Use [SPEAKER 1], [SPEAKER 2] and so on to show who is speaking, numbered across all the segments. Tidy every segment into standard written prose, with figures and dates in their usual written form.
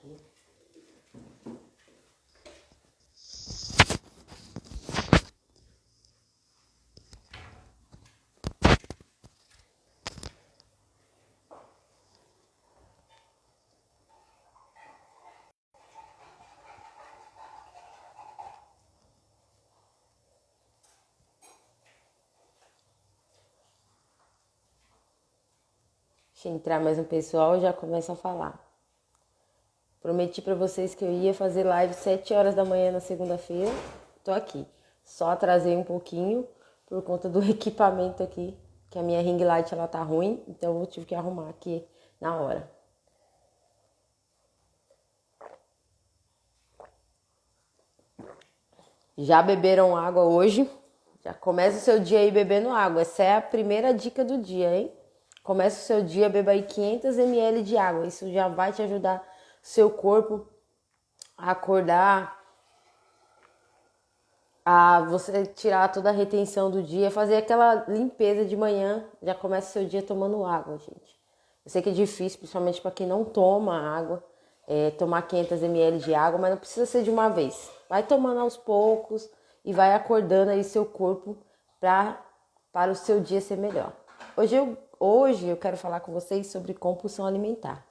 [SPEAKER 1] aqui. Deixa entrar mais um pessoal e já começo a falar. Prometi pra vocês que eu ia fazer live 7 horas da manhã na segunda-feira. Tô aqui. Só atrasei um pouquinho por conta do equipamento aqui, que a minha ring light ela tá ruim, então eu tive que arrumar aqui na hora. Já beberam água hoje? Já começa o seu dia aí bebendo água. Essa é a primeira dica do dia, hein? Começa o seu dia, beba aí 500 ml de água. Isso já vai te ajudar seu corpo a acordar, a você tirar toda a retenção do dia, fazer aquela limpeza de manhã. Já começa o seu dia tomando água, gente. Eu sei que é difícil, principalmente para quem não toma água, tomar 500 ml de água, mas não precisa ser de uma vez. Vai tomando aos poucos e vai acordando aí seu corpo para o seu dia ser melhor. Hoje eu quero falar com vocês sobre compulsão alimentar.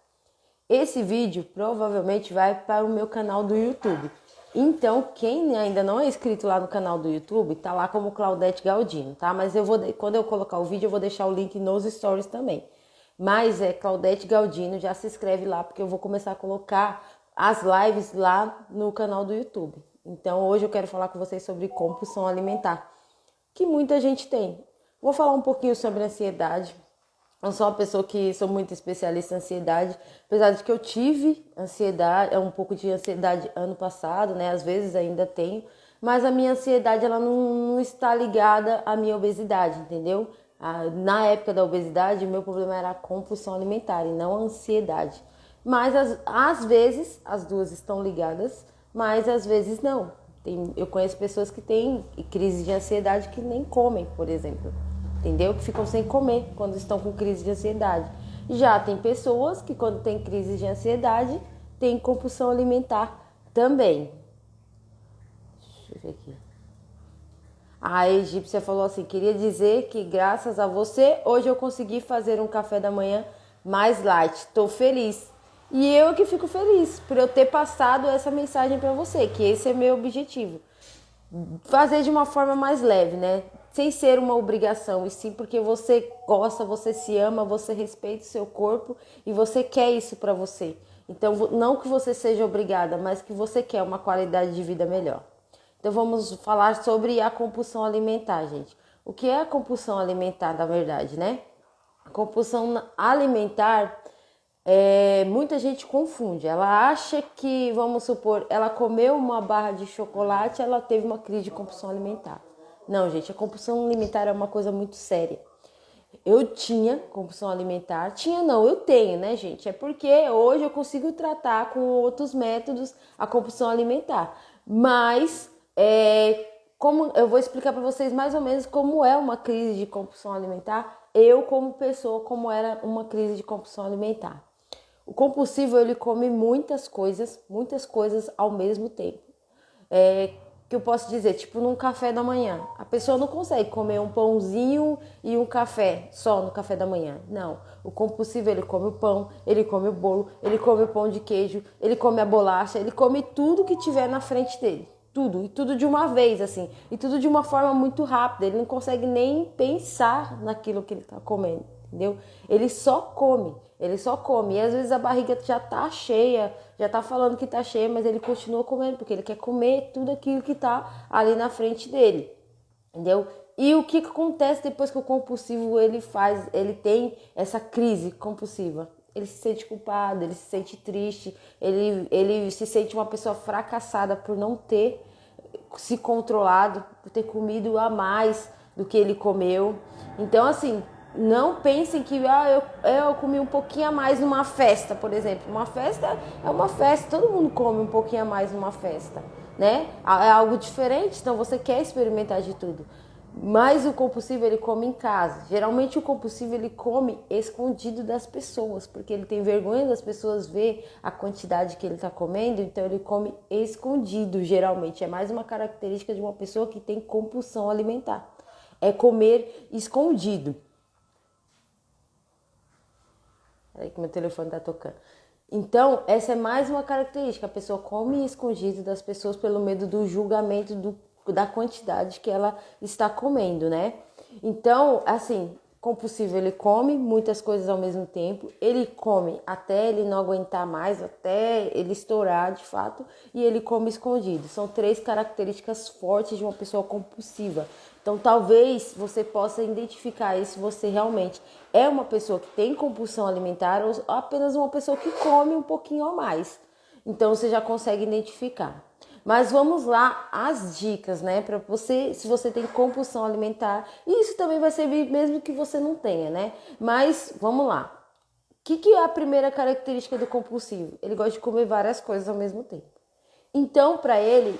[SPEAKER 1] Esse vídeo provavelmente vai para o meu canal do YouTube. Então, quem ainda não é inscrito lá no canal do YouTube, tá lá como Claudete Galdino, tá? Mas quando eu colocar o vídeo, eu vou deixar o link nos stories também. Mas é Claudete Galdino, já se inscreve lá, porque eu vou começar a colocar as lives lá no canal do YouTube. Então, hoje eu quero falar com vocês sobre compulsão alimentar, que muita gente tem. Vou falar um pouquinho sobre ansiedade. Eu sou uma pessoa que sou muito especialista em ansiedade, apesar de que eu tive ansiedade, um pouco de ansiedade ano passado, né? Às vezes ainda tenho, mas a minha ansiedade ela não está ligada à minha obesidade, entendeu? Na época da obesidade, o meu problema era a compulsão alimentar e não a ansiedade. Mas às vezes as duas estão ligadas, mas às vezes não. Eu conheço pessoas que têm crise de ansiedade que nem comem, por exemplo. Entendeu? Que ficam sem comer quando estão com crise de ansiedade. Já tem pessoas que quando tem crise de ansiedade, tem compulsão alimentar também. Deixa eu ver aqui. A egípcia falou assim, queria dizer que graças a você, hoje eu consegui fazer um café da manhã mais light. Estou feliz. E eu que fico feliz por eu ter passado essa mensagem para você, que esse é meu objetivo. Fazer de uma forma mais leve, né? Sem ser uma obrigação, e sim porque você gosta, você se ama, você respeita o seu corpo e você quer isso pra você. Então, não que você seja obrigada, mas que você quer uma qualidade de vida melhor. Então, vamos falar sobre a compulsão alimentar, gente. O que é a compulsão alimentar, na verdade, né? A compulsão alimentar, muita gente confunde. Ela acha que, vamos supor, ela comeu uma barra de chocolate, ela teve uma crise de compulsão alimentar. Não, gente, a compulsão alimentar é uma coisa muito séria. Eu tinha compulsão alimentar. Tinha não, eu tenho, né, gente? É porque hoje eu consigo tratar com outros métodos a compulsão alimentar. Mas, como eu vou explicar para vocês mais ou menos como é uma crise de compulsão alimentar. Eu, como pessoa, como era uma crise de compulsão alimentar. O compulsivo, ele come muitas coisas ao mesmo tempo. Que eu posso dizer, tipo num café da manhã. A pessoa não consegue comer um pãozinho e um café só no café da manhã. Não. O compulsivo, ele come o pão, ele come o bolo, ele come o pão de queijo, ele come a bolacha, ele come tudo que tiver na frente dele. Tudo. E tudo de uma vez, assim. E tudo de uma forma muito rápida. Ele não consegue nem pensar naquilo que ele está comendo. Entendeu? Ele só come. E às vezes a barriga já tá cheia, já tá falando que tá cheia, mas ele continua comendo, porque ele quer comer tudo aquilo que tá ali na frente dele. Entendeu? E o que acontece depois que o compulsivo ele tem essa crise compulsiva? Ele se sente culpado, ele se sente triste, ele se sente uma pessoa fracassada por não ter se controlado, por ter comido a mais do que ele comeu. Então, assim, não pensem que eu comi um pouquinho a mais numa festa, por exemplo. Uma festa é uma festa, todo mundo come um pouquinho a mais numa festa, né? É algo diferente, então você quer experimentar de tudo. Mas o compulsivo ele come em casa. Geralmente o compulsivo ele come escondido das pessoas, porque ele tem vergonha das pessoas ver a quantidade que ele está comendo, então ele come escondido, geralmente. É mais uma característica de uma pessoa que tem compulsão alimentar. É comer escondido. Peraí que meu telefone tá tocando. Então, essa é mais uma característica. A pessoa come escondido das pessoas pelo medo do julgamento da quantidade que ela está comendo, né? Então, assim, compulsivo, ele come muitas coisas ao mesmo tempo. Ele come até ele não aguentar mais, até ele estourar de fato. E ele come escondido. São 3 características fortes de uma pessoa compulsiva. Então, talvez você possa identificar aí se você realmente é uma pessoa que tem compulsão alimentar ou apenas uma pessoa que come um pouquinho a mais. Então, você já consegue identificar. Mas vamos lá, as dicas, né? Para você, se você tem compulsão alimentar, e isso também vai servir mesmo que você não tenha, né? Mas vamos lá. O que é a primeira característica do compulsivo? Ele gosta de comer várias coisas ao mesmo tempo. Então, para ele,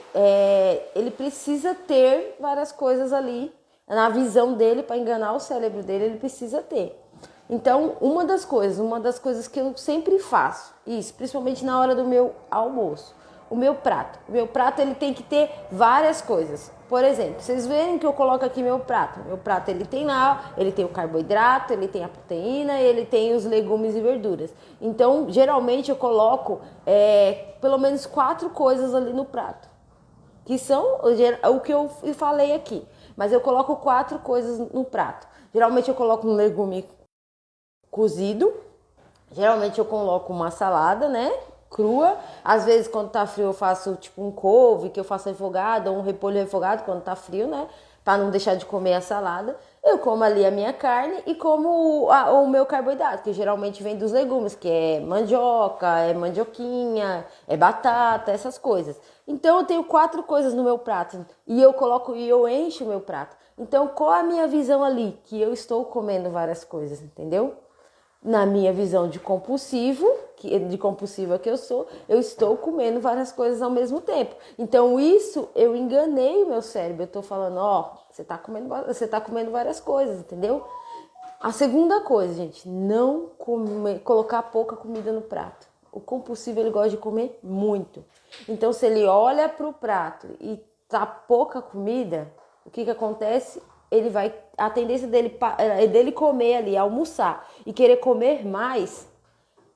[SPEAKER 1] ele precisa ter várias coisas ali na visão dele, para enganar o cérebro dele, ele precisa ter. Então, uma das coisas que eu sempre faço, isso, principalmente na hora do meu almoço, o meu prato ele tem que ter várias coisas. Por exemplo, vocês verem que eu coloco aqui meu prato ele tem lá, ele tem o carboidrato, ele tem a proteína, ele tem os legumes e verduras. Então, geralmente eu coloco pelo menos 4 coisas ali no prato, que são o que eu falei aqui. Mas eu coloco 4 coisas no prato. Geralmente eu coloco um legume cozido, geralmente eu coloco uma salada, né? Crua. Às vezes, quando tá frio, eu faço tipo um couve, que eu faço refogado, ou um repolho refogado quando tá frio, né? Pra não deixar de comer a salada. Eu como ali a minha carne e como o meu carboidrato, que geralmente vem dos legumes, que é mandioca, é mandioquinha, é batata, essas coisas. Então, eu tenho 4 coisas no meu prato e eu encho o meu prato. Então, qual é a minha visão ali? Que eu estou comendo várias coisas, entendeu? Na minha visão de compulsiva que eu sou, eu estou comendo várias coisas ao mesmo tempo. Então, isso eu enganei o meu cérebro. Eu estou falando, você tá comendo várias coisas, entendeu? A segunda coisa, gente, não colocar pouca comida no prato. O compulsivo, ele gosta de comer muito. Então, se ele olha para o prato e tá pouca comida, o que acontece? A tendência dele comer ali, almoçar e querer comer mais,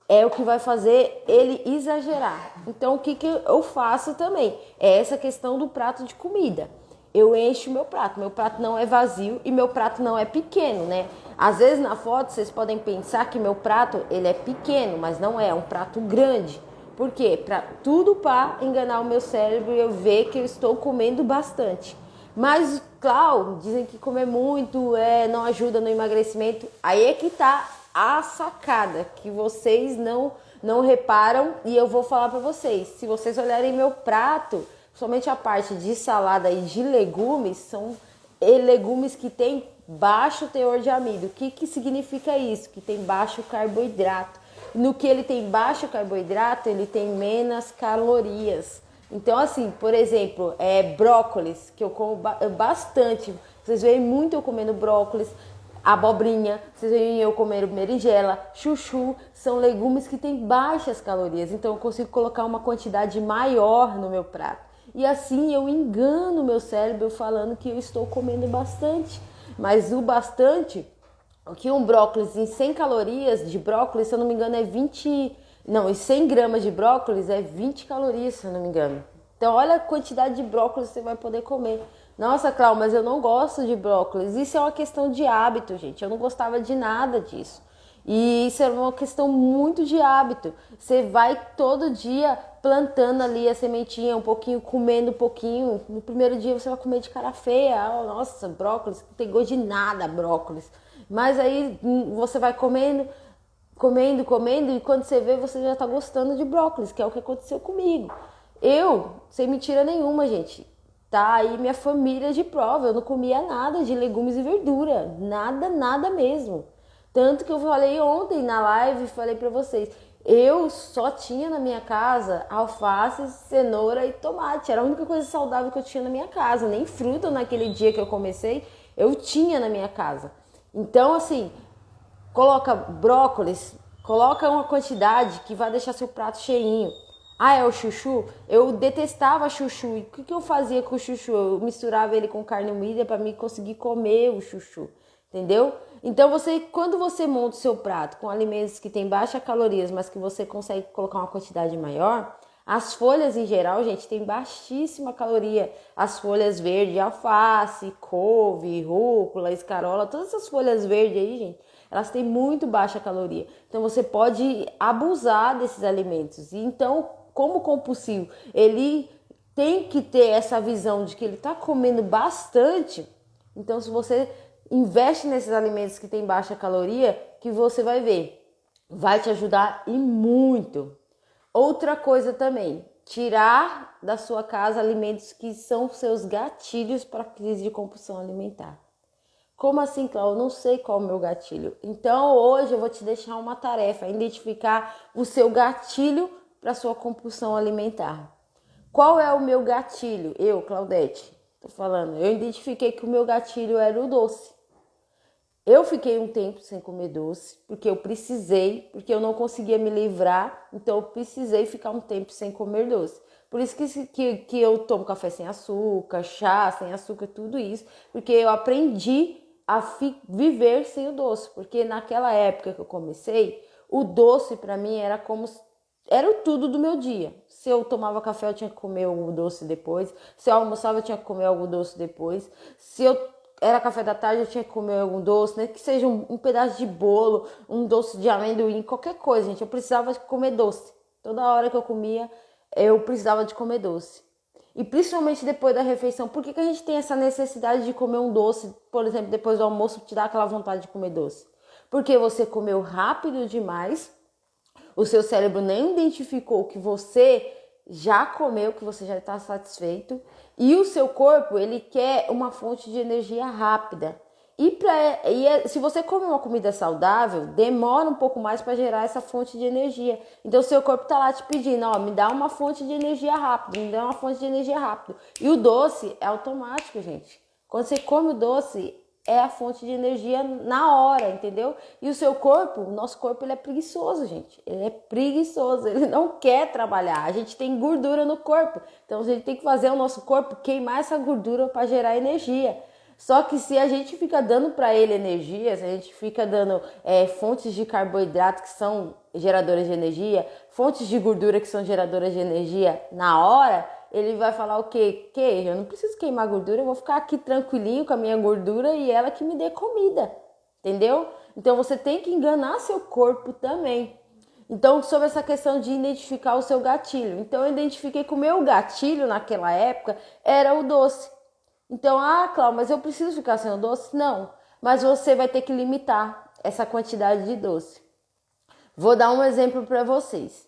[SPEAKER 1] é o que vai fazer ele exagerar. Então, o que eu faço também? É essa questão do prato de comida. Eu encho meu prato não é vazio e meu prato não é pequeno, né? Às vezes na foto vocês podem pensar que meu prato ele é pequeno, mas não é um prato grande. Por quê? Tudo para enganar o meu cérebro e eu ver que eu estou comendo bastante. Mas, claro, dizem que comer muito não ajuda no emagrecimento. Aí é que tá a sacada, que vocês não reparam e eu vou falar para vocês. Se vocês olharem meu prato, somente a parte de salada e de legumes, são legumes que têm baixo teor de amido. O que significa isso? Que tem baixo carboidrato. No que ele tem baixo carboidrato, ele tem menos calorias. Então, assim, por exemplo, brócolis, que eu como bastante. Vocês veem muito eu comendo brócolis, abobrinha, vocês veem eu comendo berinjela, chuchu. São legumes que têm baixas calorias. Então, eu consigo colocar uma quantidade maior no meu prato. E assim eu engano o meu cérebro falando que eu estou comendo bastante. Mas o bastante, que um brócolis em 100 calorias de brócolis, se eu não me engano, é 20... Não, e 100 gramas de brócolis é 20 calorias, se eu não me engano. Então, olha a quantidade de brócolis que você vai poder comer. Nossa, Cláudia, mas eu não gosto de brócolis. Isso é uma questão de hábito, gente. Eu não gostava de nada disso. E isso é uma questão muito de hábito. Você vai todo dia plantando ali a sementinha, um pouquinho, comendo um pouquinho. No primeiro dia você vai comer de cara feia. Nossa, brócolis, não tem gosto de nada, brócolis. Mas aí você vai comendo, e quando você vê, você já tá gostando de brócolis, que é o que aconteceu comigo. Eu, sem mentira nenhuma, gente, tá aí minha família de prova, eu não comia nada de legumes e verdura, nada mesmo. Tanto que eu falei ontem na live, falei pra vocês, eu só tinha na minha casa alface, cenoura e tomate, era a única coisa saudável que eu tinha na minha casa, nem fruta naquele dia que eu comecei. eu tinha na minha casa. Então, assim, coloca brócolis, coloca uma quantidade que vai deixar seu prato cheinho. Ah, é o chuchu? Eu detestava chuchu. E o que eu fazia com o chuchu? Eu misturava ele com carne moída para mim conseguir comer o chuchu, entendeu? Então, quando você monta o seu prato com alimentos que têm baixa calorias, mas que você consegue colocar uma quantidade maior, as folhas em geral, gente, tem baixíssima caloria. As folhas verdes, alface, couve, rúcula, escarola, todas essas folhas verdes aí, gente, elas têm muito baixa caloria. Então, você pode abusar desses alimentos. Então, como compulsivo, ele tem que ter essa visão de que ele está comendo bastante. Então, se você investe nesses alimentos que têm baixa caloria, que você vai ver, vai te ajudar e muito. Outra coisa também, tirar da sua casa alimentos que são seus gatilhos para crise de compulsão alimentar. Como assim, Cláudia? Eu não sei qual é o meu gatilho. Então, hoje eu vou te deixar uma tarefa, identificar o seu gatilho para sua compulsão alimentar. Qual é o meu gatilho? Eu, Claudete, tô falando. Eu identifiquei que o meu gatilho era o doce. Eu fiquei um tempo sem comer doce, porque eu precisei, porque eu não conseguia me livrar, então eu precisei ficar um tempo sem comer doce. Por isso que eu tomo café sem açúcar, chá sem açúcar, tudo isso, porque eu aprendi a viver sem o doce, porque naquela época que eu comecei, o doce para mim era o tudo do meu dia. Se eu tomava café, eu tinha que comer algo doce depois. Se eu almoçava, eu tinha que comer algo doce depois. Se eu era café da tarde, eu tinha que comer algum doce, né? Que seja um pedaço de bolo, um doce de amendoim, qualquer coisa, gente. Eu precisava de comer doce. Toda hora que eu comia, eu precisava de comer doce. E principalmente depois da refeição. Por que a gente tem essa necessidade de comer um doce, por exemplo, depois do almoço, te dá aquela vontade de comer doce? Porque você comeu rápido demais, o seu cérebro nem identificou que você já comeu, que você já está satisfeito, e o seu corpo, ele quer uma fonte de energia rápida. Se você come uma comida saudável, demora um pouco mais para gerar essa fonte de energia. Então, o seu corpo está lá te pedindo, ó, me dá uma fonte de energia rápida, me dá uma fonte de energia rápida. E o doce é automático, gente. Quando você come o doce, é a fonte de energia na hora, entendeu? E o seu corpo, o nosso corpo, ele é preguiçoso, gente. Ele é preguiçoso, ele não quer trabalhar. A gente tem gordura no corpo, então a gente tem que fazer o nosso corpo queimar essa gordura para gerar energia. Só que se a gente fica dando para ele energia, se a gente fica dando fontes de carboidrato que são geradoras de energia, fontes de gordura que são geradoras de energia na hora, ele vai falar o quê? Eu não preciso queimar gordura, eu vou ficar aqui tranquilinho com a minha gordura e ela que me dê comida, entendeu? Então você tem que enganar seu corpo também. Então, sobre essa questão de identificar o seu gatilho. Então, eu identifiquei que o meu gatilho naquela época era o doce. Então, Cláudia, mas eu preciso ficar sem o doce? Não, mas você vai ter que limitar essa quantidade de doce. Vou dar um exemplo para vocês.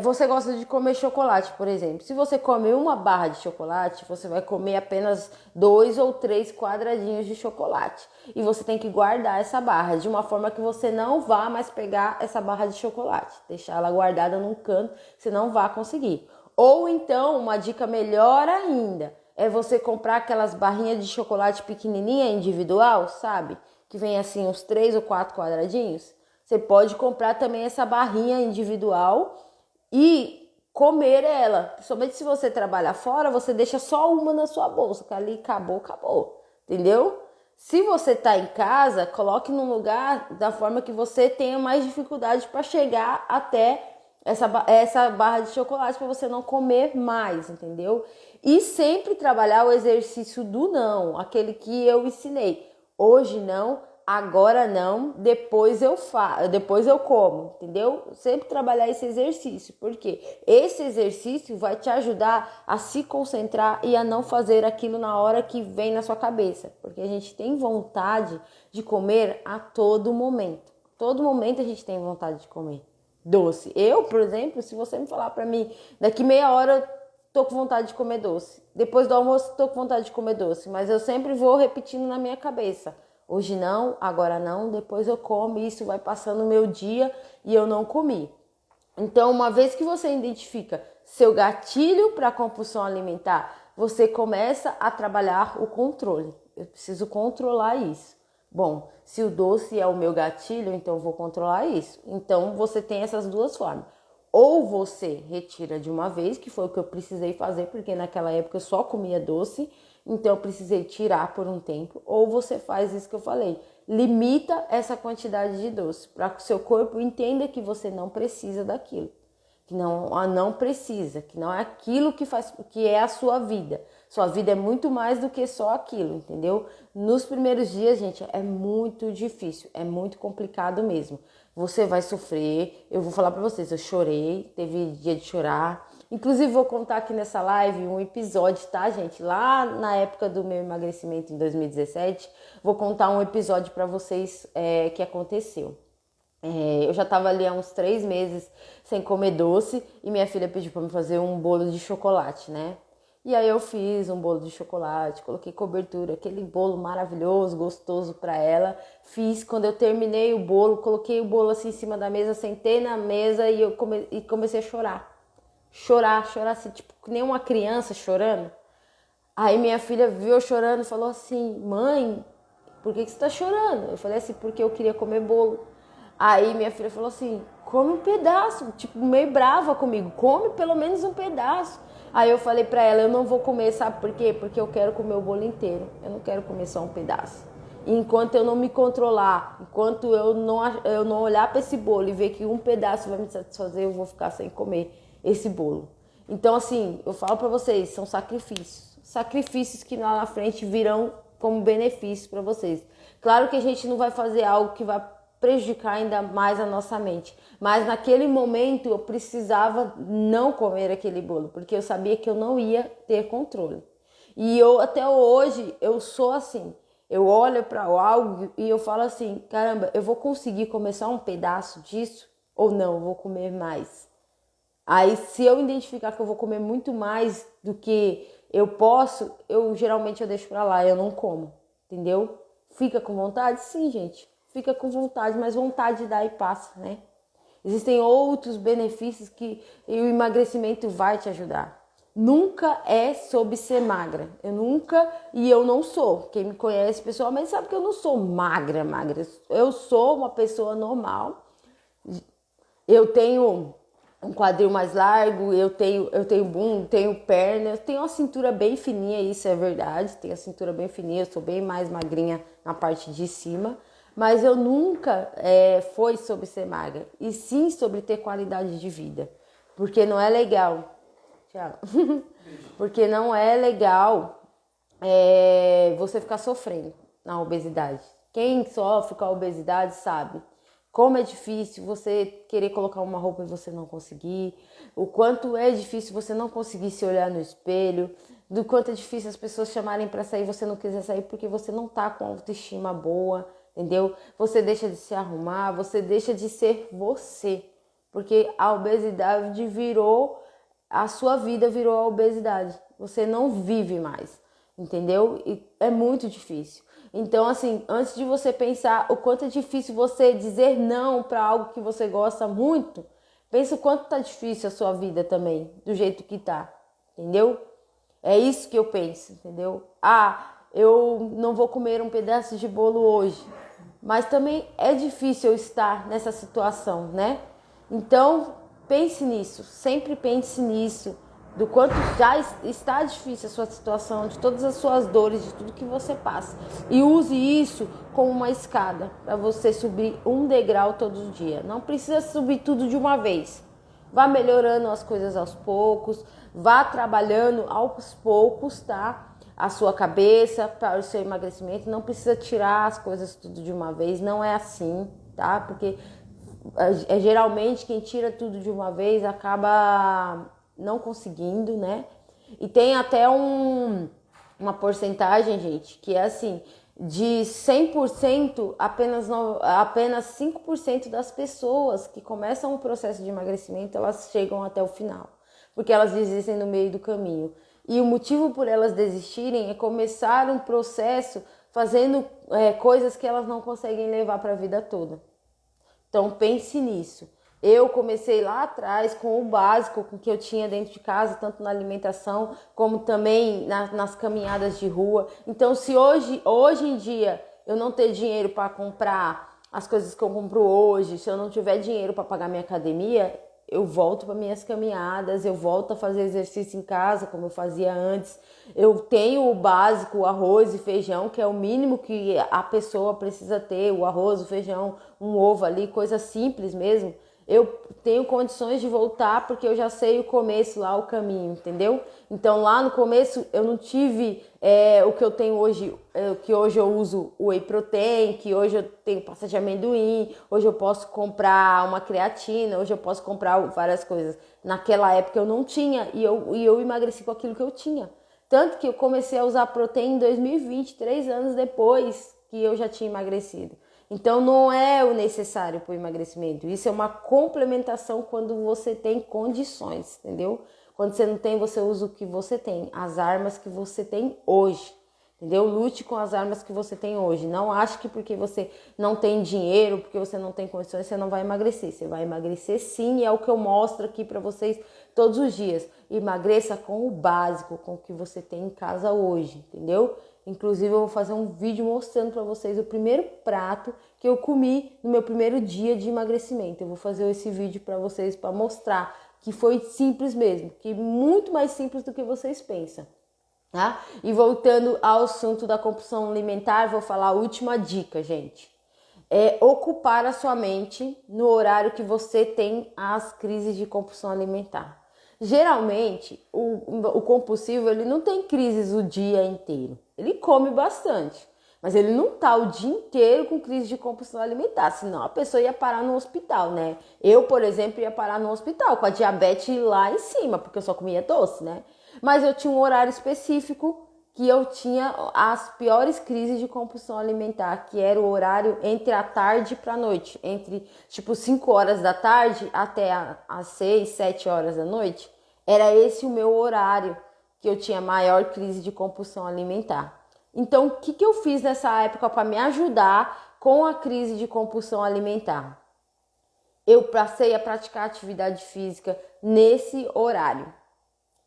[SPEAKER 1] Você gosta de comer chocolate, por exemplo. Se você come uma barra de chocolate, você vai comer apenas 2 ou 3 quadradinhos de chocolate. E você tem que guardar essa barra de uma forma que você não vá mais pegar essa barra de chocolate. Deixar ela guardada num canto, você não vai conseguir. Ou então, uma dica melhor ainda, é você comprar aquelas barrinhas de chocolate pequenininha individual, sabe? Que vem assim uns 3 ou 4 quadradinhos. Você pode comprar também essa barrinha individual e comer ela. Principalmente se você trabalha fora, você deixa só uma na sua bolsa, que ali acabou. Entendeu? Se você tá em casa, coloque num lugar da forma que você tenha mais dificuldade para chegar até essa barra de chocolate para você não comer mais, entendeu? E sempre trabalhar o exercício do não, aquele que eu ensinei. Hoje não, agora não, depois eu como, entendeu? Sempre trabalhar esse exercício, porque esse exercício vai te ajudar a se concentrar e a não fazer aquilo na hora que vem na sua cabeça, porque a gente tem vontade de comer a todo momento. Todo momento a gente tem vontade de comer doce. Eu, por exemplo, se você me falar pra mim, daqui meia hora eu tô com vontade de comer doce. Depois do almoço tô com vontade de comer doce, mas eu sempre vou repetindo na minha cabeça. Hoje não, agora não, depois eu como e isso vai passando o meu dia e eu não comi. Então, uma vez que você identifica seu gatilho para compulsão alimentar, você começa a trabalhar o controle. eu preciso controlar isso. Bom, se o doce é o meu gatilho, então eu vou controlar isso. Então você tem essas duas formas. Ou você retira de uma vez, que foi o que eu precisei fazer, porque naquela época eu só comia doce, então eu precisei tirar por um tempo. Ou você faz isso que eu falei, limita essa quantidade de doce, para que o seu corpo entenda que você não precisa daquilo. Que não precisa, que não é aquilo que é a sua vida. Sua vida é muito mais do que só aquilo, entendeu? Nos primeiros dias, gente, é muito difícil, é muito complicado mesmo. Você vai sofrer, eu vou falar pra vocês, eu chorei, teve dia de chorar. Inclusive, vou contar aqui nessa live um episódio, tá, gente? Lá na época do meu emagrecimento, em 2017, vou contar um episódio pra vocês que aconteceu. Eu já tava ali há uns 3 meses sem comer doce e minha filha pediu pra me fazer um bolo de chocolate, né? E aí eu fiz um bolo de chocolate, coloquei cobertura, aquele bolo maravilhoso, gostoso pra ela. Fiz, quando eu terminei o bolo, coloquei o bolo assim em cima da mesa, sentei na mesa e eu comecei a chorar. Chorar assim, tipo, que nem uma criança chorando. Aí minha filha viu eu chorando e falou assim, mãe, por que você tá chorando? Eu falei assim, porque eu queria comer bolo. Aí minha filha falou assim, come um pedaço, tipo, meio brava comigo, come pelo menos um pedaço. Aí eu falei pra ela, eu não vou comer, sabe por quê? Porque eu quero comer o bolo inteiro, eu não quero comer só um pedaço. E enquanto eu não me controlar, enquanto eu não olhar pra esse bolo e ver que um pedaço vai me satisfazer, eu vou ficar sem comer esse bolo. Então assim, eu falo pra vocês, são sacrifícios que lá na frente virão como benefício para vocês. Claro que a gente não vai fazer algo que vai prejudicar ainda mais a nossa mente, mas naquele momento eu precisava não comer aquele bolo, porque eu sabia que eu não ia ter controle. E eu até hoje eu sou assim. Eu olho para algo e eu falo assim, caramba, eu vou conseguir comer só um pedaço disso ou não, eu vou comer mais. Aí, se eu identificar que eu vou comer muito mais do que eu posso, geralmente eu deixo pra lá, eu não como, entendeu? Fica com vontade? Sim, gente, fica com vontade, mas vontade dá e passa, né? Existem outros benefícios que o emagrecimento vai te ajudar. Nunca é sobre ser magra. Eu não sou. Quem me conhece pessoalmente sabe que eu não sou magra. Eu sou uma pessoa normal. Eu tenho um quadril mais largo, eu tenho bumbum, tenho perna, eu tenho uma cintura bem fininha, isso é verdade, tenho a cintura bem fininha, eu sou bem mais magrinha na parte de cima, mas eu nunca foi sobre ser magra, e sim sobre ter qualidade de vida, porque não é legal, tchau, porque não é legal você ficar sofrendo na obesidade. Quem sofre com a obesidade sabe como é difícil você querer colocar uma roupa e você não conseguir, o quanto é difícil você não conseguir se olhar no espelho, do quanto é difícil as pessoas chamarem para sair e você não quiser sair porque você não tá com autoestima boa, entendeu? Você deixa de se arrumar, você deixa de ser você, porque a obesidade a sua vida virou a obesidade, você não vive mais, entendeu? E é muito difícil. Então, assim, antes de você pensar o quanto é difícil você dizer não para algo que você gosta muito, pensa o quanto tá difícil a sua vida também, do jeito que tá, entendeu? É isso que eu penso, entendeu? Eu não vou comer um pedaço de bolo hoje, mas também é difícil eu estar nessa situação, né? Então, pense nisso, sempre pense nisso, do quanto já está difícil a sua situação, de todas as suas dores, de tudo que você passa. E use isso como uma escada para você subir um degrau todo dia. Não precisa subir tudo de uma vez. Vá melhorando as coisas aos poucos, vá trabalhando aos poucos, tá? A sua cabeça para o seu emagrecimento. Não precisa tirar as coisas tudo de uma vez, não é assim, tá? Porque geralmente quem tira tudo de uma vez acaba não conseguindo, né? E tem até uma porcentagem, gente, que é assim, de 100%, apenas 5% das pessoas que começam o processo de emagrecimento, elas chegam até o final, porque elas desistem no meio do caminho. E o motivo por elas desistirem é começar um processo fazendo coisas que elas não conseguem levar para a vida toda. Então pense nisso. Eu comecei lá atrás com o básico, com o que eu tinha dentro de casa, tanto na alimentação como também nas caminhadas de rua. Então, se hoje em dia eu não ter dinheiro para comprar as coisas que eu compro hoje, se eu não tiver dinheiro para pagar minha academia, eu volto para minhas caminhadas, eu volto a fazer exercício em casa, como eu fazia antes. Eu tenho o básico, o arroz e feijão, que é o mínimo que a pessoa precisa ter, o arroz, o feijão, um ovo ali, coisa simples mesmo. Eu tenho condições de voltar porque eu já sei o começo lá, o caminho, entendeu? Então lá no começo eu não tive o que eu tenho hoje, que hoje eu uso o whey protein, que hoje eu tenho pasta de amendoim, hoje eu posso comprar uma creatina, hoje eu posso comprar várias coisas. Naquela época eu não tinha e eu emagreci com aquilo que eu tinha. Tanto que eu comecei a usar proteína em 2020, 3 anos depois que eu já tinha emagrecido. Então não é o necessário para o emagrecimento. Isso é uma complementação quando você tem condições, entendeu? Quando você não tem, você usa o que você tem, as armas que você tem hoje, entendeu? Lute com as armas que você tem hoje. Não ache que porque você não tem dinheiro, porque você não tem condições, você não vai emagrecer. Você vai emagrecer sim, e é o que eu mostro aqui para vocês todos os dias. Emagreça com o básico, com o que você tem em casa hoje, entendeu? Inclusive eu vou fazer um vídeo mostrando para vocês o primeiro prato que eu comi no meu primeiro dia de emagrecimento. Eu vou fazer esse vídeo para vocês para mostrar que foi simples mesmo, que muito mais simples do que vocês pensam. Tá? E voltando ao assunto da compulsão alimentar, vou falar a última dica, gente. É ocupar a sua mente no horário que você tem as crises de compulsão alimentar. Geralmente, o compulsivo ele não tem crises o dia inteiro. Ele come bastante, mas ele não tá o dia inteiro com crise de compulsão alimentar, senão a pessoa ia parar no hospital, né? Eu, por exemplo, ia parar no hospital com a diabetes lá em cima, porque eu só comia doce, né? Mas eu tinha um horário específico que eu tinha as piores crises de compulsão alimentar, que era o horário entre a tarde para a noite, entre tipo 5 horas da tarde até as 6, 7 horas da noite. Era esse o meu horário que eu tinha maior crise de compulsão alimentar. Então, o que eu fiz nessa época para me ajudar com a crise de compulsão alimentar? Eu passei a praticar atividade física nesse horário.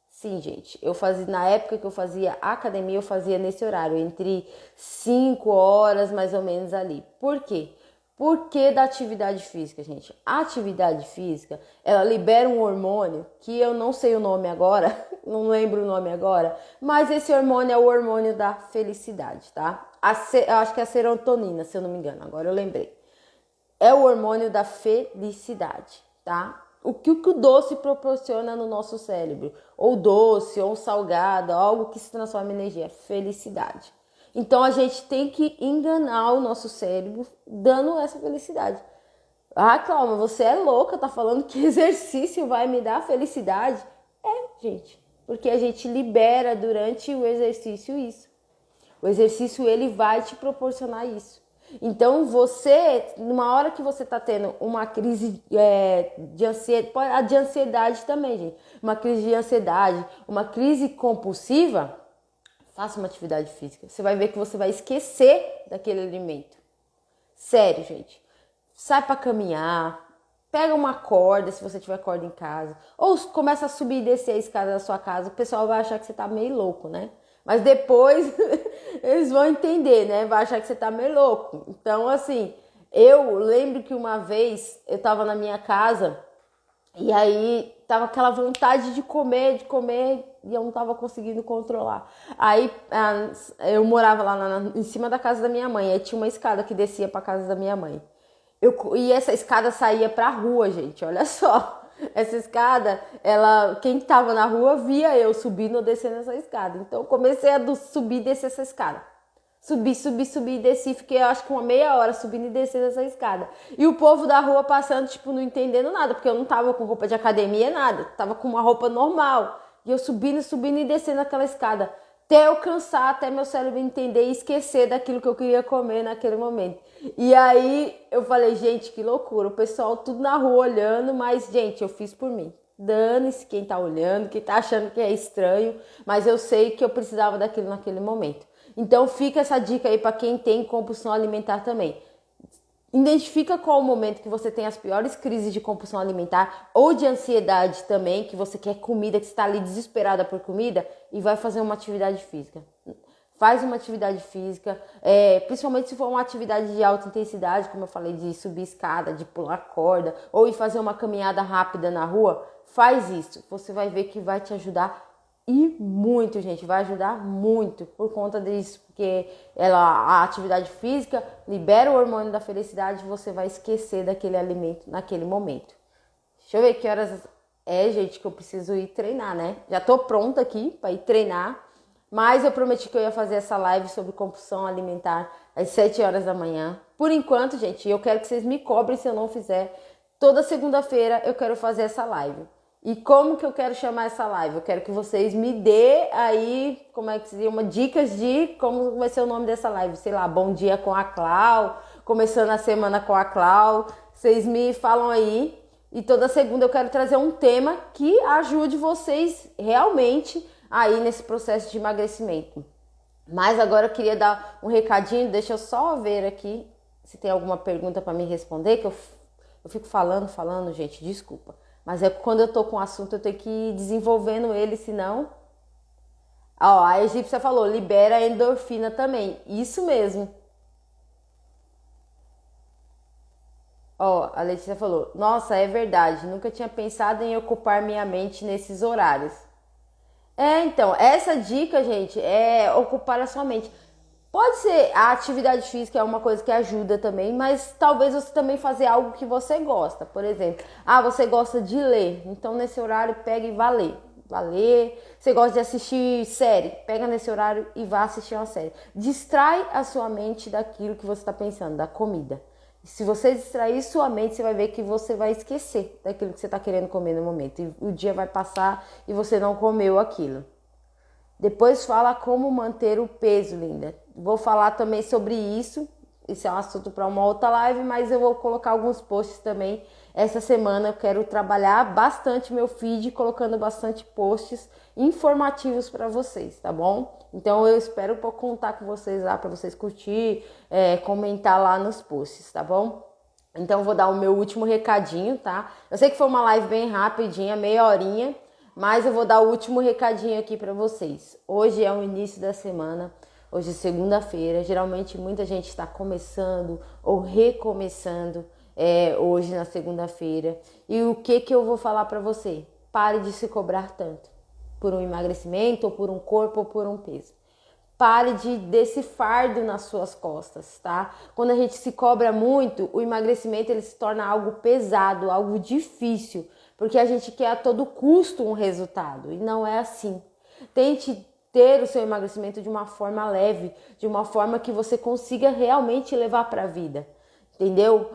[SPEAKER 1] Sim, gente, eu fazia na época que eu fazia academia, eu fazia nesse horário, entre 5 horas mais ou menos ali. Por quê? Por que da atividade física, gente? A atividade física, ela libera um hormônio que eu não sei o nome agora, não lembro o nome agora, mas esse hormônio é o hormônio da felicidade, tá? Eu acho que é a serotonina, se eu não me engano, agora eu lembrei. É o hormônio da felicidade, tá? O que o doce proporciona no nosso cérebro, ou doce, ou salgado, algo que se transforma em energia, felicidade. Então a gente tem que enganar o nosso cérebro dando essa felicidade. Ah, Cláudia, você é louca, tá falando que exercício vai me dar felicidade? É, gente, porque a gente libera durante o exercício isso. O exercício ele vai te proporcionar isso. Então você, numa hora que você tá tendo uma crise de ansiedade também, gente, uma crise de ansiedade, uma crise compulsiva, faça uma atividade física. Você vai ver que você vai esquecer daquele alimento. Sério, gente. Sai para caminhar, pega uma corda, se você tiver corda em casa, ou começa a subir e descer a escada da sua casa. O pessoal vai achar que você tá meio louco, né? Mas depois eles vão entender, né? Vai achar que você tá meio louco. Então, assim, eu lembro que uma vez eu tava na minha casa e aí tava aquela vontade de comer, e eu não tava conseguindo controlar. Aí eu morava lá em cima da casa da minha mãe, aí tinha uma escada que descia pra casa da minha mãe. E essa escada saía pra rua, gente, olha só. Essa escada, quem tava na rua via eu subindo ou descendo essa escada. Então eu comecei a subir e descer essa escada. Subi e desci. Fiquei, acho que uma meia hora subindo e descendo essa escada. E o povo da rua passando, tipo, não entendendo nada. Porque eu não tava com roupa de academia, nada. Tava com uma roupa normal. E eu subindo e descendo aquela escada. Até eu cansar, até meu cérebro entender e esquecer daquilo que eu queria comer naquele momento. E aí eu falei, gente, que loucura. O pessoal tudo na rua olhando, mas, gente, eu fiz por mim. Dane-se quem tá olhando, quem tá achando que é estranho. Mas eu sei que eu precisava daquilo naquele momento. Então fica essa dica aí para quem tem compulsão alimentar também. Identifica qual o momento que você tem as piores crises de compulsão alimentar ou de ansiedade também, que você quer comida, que está ali desesperada por comida, e vai fazer uma atividade física. Faz uma atividade física, principalmente se for uma atividade de alta intensidade, como eu falei, de subir escada, de pular corda, ou ir fazer uma caminhada rápida na rua, faz isso. Você vai ver que vai te ajudar e muito, gente, vai ajudar muito por conta disso, porque a atividade física libera o hormônio da felicidade e você vai esquecer daquele alimento naquele momento. Deixa eu ver que horas gente, que eu preciso ir treinar, né? Já tô pronta aqui para ir treinar, mas eu prometi que eu ia fazer essa live sobre compulsão alimentar às 7 horas da manhã. Por enquanto, gente, eu quero que vocês me cobrem se eu não fizer. Toda segunda-feira eu quero fazer essa live. E como que eu quero chamar essa live? Eu quero que vocês me dê aí, como é que seria, dicas de como vai ser o nome dessa live. Sei lá, bom dia com a Clau, começando a semana com a Clau. Vocês me falam aí. E toda segunda eu quero trazer um tema que ajude vocês realmente aí nesse processo de emagrecimento. Mas agora eu queria dar um recadinho, deixa eu só ver aqui se tem alguma pergunta para me responder, que eu fico falando, gente, desculpa. Mas é que quando eu tô com o assunto eu tenho que ir desenvolvendo ele, senão... Ó, a egípcia falou, libera a endorfina também. Isso mesmo. Ó, a Letícia falou, nossa, é verdade, nunca tinha pensado em ocupar minha mente nesses horários. Então, essa dica, gente, é ocupar a sua mente. Pode ser, a atividade física é uma coisa que ajuda também, mas talvez você também fazer algo que você gosta. Por exemplo, você gosta de ler, então nesse horário pega e vá ler. Vá ler. Você gosta de assistir série, pega nesse horário e vá assistir uma série. Distrai a sua mente daquilo que você está pensando, da comida. Se você distrair sua mente, você vai ver que você vai esquecer daquilo que você está querendo comer no momento. E o dia vai passar e você não comeu aquilo. Depois fala como manter o peso, linda. Vou falar também sobre isso. Isso é um assunto para uma outra live, mas eu vou colocar alguns posts também. Essa semana eu quero trabalhar bastante meu feed, colocando bastante posts informativos para vocês, tá bom? Então eu espero contar com vocês lá para vocês curtir, comentar lá nos posts, tá bom? Então eu vou dar o meu último recadinho, tá? Eu sei que foi uma live bem rapidinha, meia horinha, mas eu vou dar o último recadinho aqui para vocês. Hoje é o início da semana, hoje é segunda-feira. Geralmente muita gente está começando ou recomeçando hoje na segunda-feira. E o que eu vou falar para você? Pare de se cobrar tanto por um emagrecimento, ou por um corpo, ou por um peso. Pare desse fardo nas suas costas, tá? Quando a gente se cobra muito, o emagrecimento ele se torna algo pesado, algo difícil, porque a gente quer a todo custo um resultado, e não é assim. Tente ter o seu emagrecimento de uma forma leve, de uma forma que você consiga realmente levar para a vida, entendeu?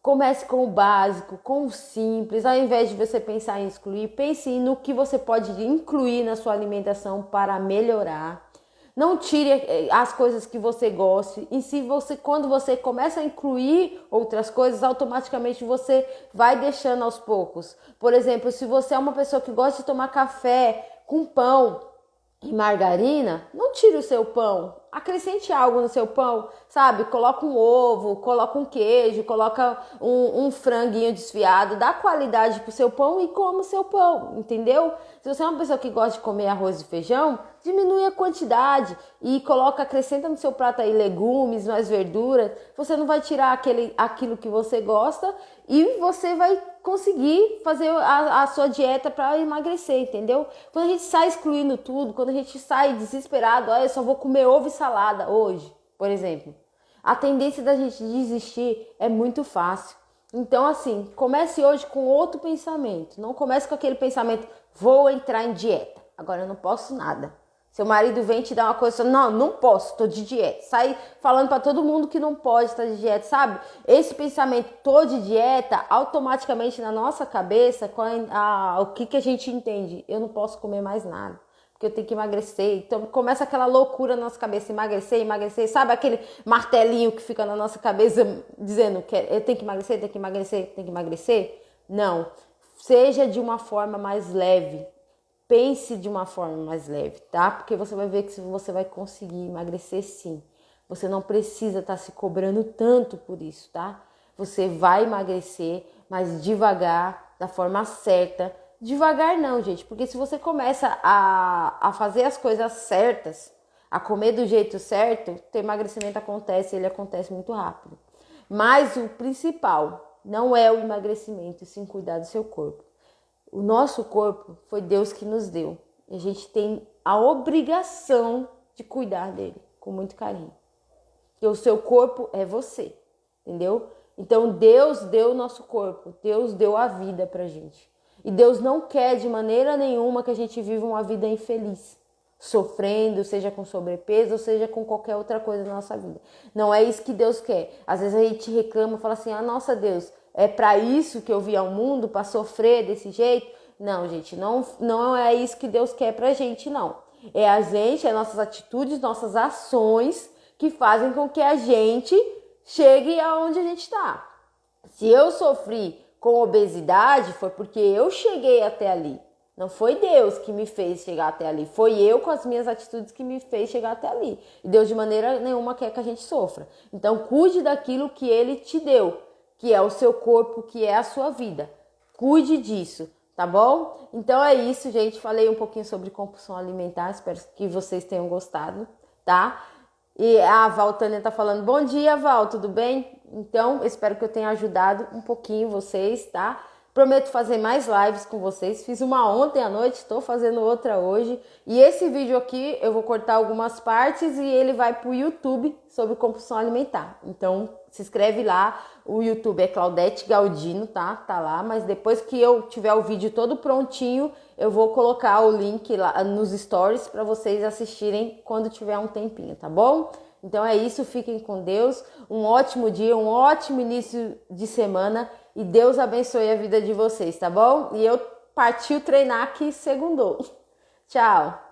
[SPEAKER 1] Comece com o básico, com o simples, ao invés de você pensar em excluir, pense no que você pode incluir na sua alimentação para melhorar. Não tire as coisas que você goste. E se quando você começa a incluir outras coisas, automaticamente você vai deixando aos poucos. Por exemplo, se você é uma pessoa que gosta de tomar café com pão e margarina, não tire o seu pão. Acrescente algo no seu pão, sabe? Coloca um ovo, coloca um queijo, coloca um franguinho desfiado, dá qualidade pro seu pão e coma o seu pão, entendeu? Se você é uma pessoa que gosta de comer arroz e feijão, diminui a quantidade e acrescenta no seu prato aí legumes, mais verduras. Você não vai tirar aquilo que você gosta e você vai conseguir fazer a sua dieta para emagrecer, entendeu? Quando a gente sai excluindo tudo, quando a gente sai desesperado, eu só vou comer ovo e salada hoje, por exemplo, a tendência da gente desistir é muito fácil. Então, assim, comece hoje com outro pensamento. Não comece com aquele pensamento, vou entrar em dieta, agora eu não posso nada. Seu marido vem te dar uma coisa, não posso, tô de dieta. Sai falando para todo mundo que não pode estar de dieta, sabe? Esse pensamento, tô de dieta, automaticamente na nossa cabeça, o que a gente entende? Eu não posso comer mais nada, porque eu tenho que emagrecer. Então começa aquela loucura na nossa cabeça, emagrecer. Sabe aquele martelinho que fica na nossa cabeça dizendo que eu tenho que emagrecer, tenho que emagrecer, tenho que emagrecer? Não, seja de uma forma mais leve. Pense de uma forma mais leve, tá? Porque você vai ver que você vai conseguir emagrecer sim. Você não precisa estar se cobrando tanto por isso, tá? Você vai emagrecer, mas devagar, da forma certa. Devagar não, gente, porque se você começa a fazer as coisas certas, a comer do jeito certo, o emagrecimento acontece, ele acontece muito rápido. Mas o principal não é o emagrecimento, sim cuidar do seu corpo. O nosso corpo foi Deus que nos deu. E a gente tem a obrigação de cuidar dele com muito carinho. Porque o seu corpo é você, entendeu? Então Deus deu o nosso corpo, Deus deu a vida pra gente. E Deus não quer de maneira nenhuma que a gente viva uma vida infeliz, sofrendo, seja com sobrepeso, ou seja com qualquer outra coisa na nossa vida. Não é isso que Deus quer. Às vezes a gente reclama, fala assim, nossa Deus, é para isso que eu vim ao mundo, para sofrer desse jeito? Não, gente, não é isso que Deus quer pra gente, não. É a gente, é nossas atitudes, nossas ações que fazem com que a gente chegue aonde a gente está. Se eu sofri com obesidade, foi porque eu cheguei até ali. Não foi Deus que me fez chegar até ali. Foi eu com as minhas atitudes que me fez chegar até ali. E Deus de maneira nenhuma quer que a gente sofra. Então cuide daquilo que Ele te deu, que é o seu corpo, que é a sua vida. Cuide disso, tá bom? Então é isso, gente. Falei um pouquinho sobre compulsão alimentar. Espero que vocês tenham gostado, tá? E a Val Tânia tá falando, bom dia, Val, tudo bem? Então, espero que eu tenha ajudado um pouquinho vocês, tá? Prometo fazer mais lives com vocês. Fiz uma ontem à noite, estou fazendo outra hoje. E esse vídeo aqui, eu vou cortar algumas partes e ele vai pro YouTube sobre compulsão alimentar. Então, se inscreve lá. O YouTube é Claudete Galdino, tá? Tá lá. Mas depois que eu tiver o vídeo todo prontinho, eu vou colocar o link lá nos stories para vocês assistirem quando tiver um tempinho, tá bom? Então é isso, fiquem com Deus. Um ótimo dia, um ótimo início de semana. E Deus abençoe a vida de vocês, tá bom? E eu partiu treinar que segundou. Tchau!